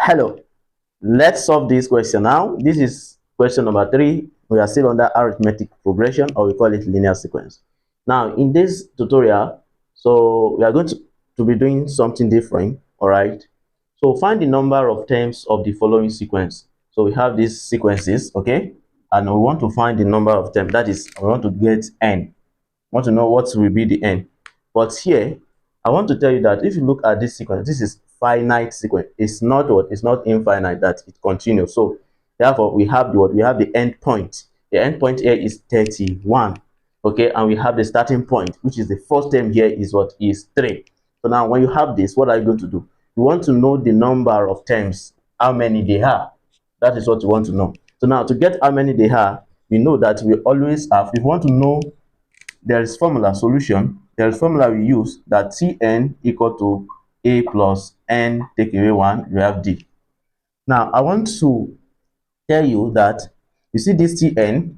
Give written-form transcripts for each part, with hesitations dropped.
Hello, let's solve this question now. This is question number 3. We are still under arithmetic progression, or we call it linear sequence. Now in this tutorial, so we are going to be doing something different. All right, so find the number of terms of the following sequence. So we have these sequences, okay, and we want to find the number of terms. That is, we want to get n. Want to know what will be the n. But here I want to tell you that if you look at this sequence, this is finite sequence. It's not what? It's not infinite, that it continues. So therefore we have the what? We have the end point. The end point here is 31. Okay, and we have the starting point, which is the first term here is what? Is 3. So now when you have this, what are you going to do? You want to know the number of terms, how many they are. That is what you want to know. So now to get how many they are, we know that we always have, if you want to know, there is formula solution. There is formula we use, that Tn equal to a plus n take away 1, we have d. Now I want to tell you that you see this Tn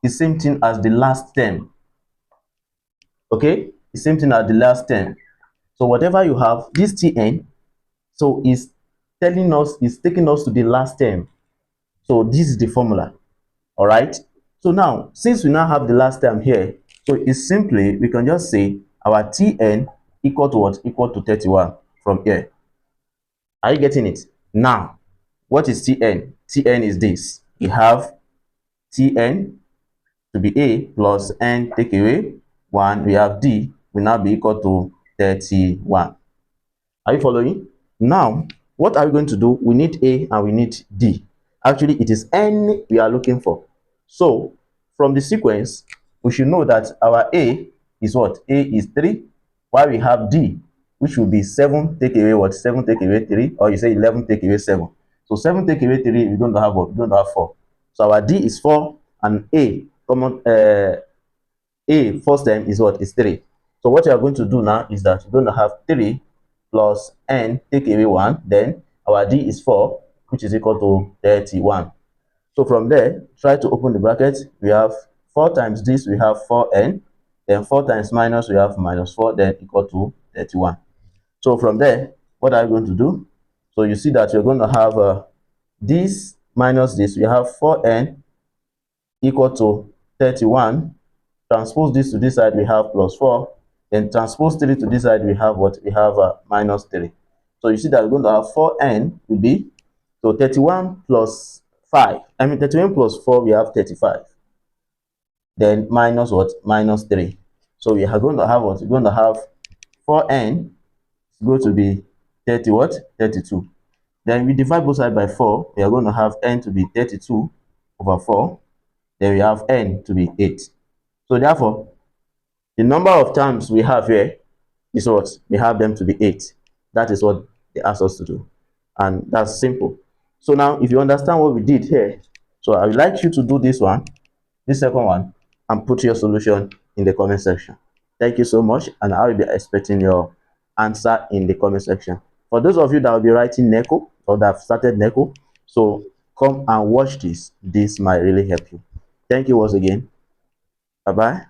is same thing as the last term. Okay, the same thing as the last term. So whatever you have, this Tn, so is telling us, is taking us to the last term. So this is the formula. All right, so now since we now have the last term here, so it's simply, we can just say our Tn equal to what? Equal to 31 from here. Are you getting it? Now what is Tn? Tn is this. We have Tn to be a plus n take away 1, we have d will now be equal to 31. Are you following? Now what are we going to do? We need a and we need d. Actually it is n we are looking for. So from the sequence, we should know that our a is what? A is 3, while we have d, which will be 7 take away what? 7 take away 3, or you say 11 take away 7. So 7 take away 3, we're going to have what? We're going to have 4. So our d is 4, and a common a first term is what? Is 3. So what you are going to do now is that we're going to have 3 plus n take away 1, then our d is 4, which is equal to 31. So from there, try to open the bracket. We have 4 times this, we have 4n, then 4 times minus, we have minus 4, then equal to 31. So from there, what are you going to do? So you see that you're going to have this minus this, we have 4n equal to 31. Transpose this to this side, we have plus 4. Then transpose 3 to this side, we have what? We have minus 3. So you see that we're going to have 4n will be, so 31 plus 5. 31 plus 4, we have 35. Then minus what? Minus 3. So we are going to have what? We're going to have 4n is going to be 30 what? 32. Then we divide both sides by 4. We are going to have n to be 32 over 4. Then we have n to be 8. So therefore, the number of terms we have here is what? We have them to be 8. That is what they asked us to do. And that's simple. So now, if you understand what we did here, so I would like you to do this one, this second one, and put your solution in the comment section. Thank you so much, and I will be expecting your answer in the comment section. For those of you that will be writing NECO or that have started NECO, so come and watch this. This might really help you. Thank you once again. Bye-bye.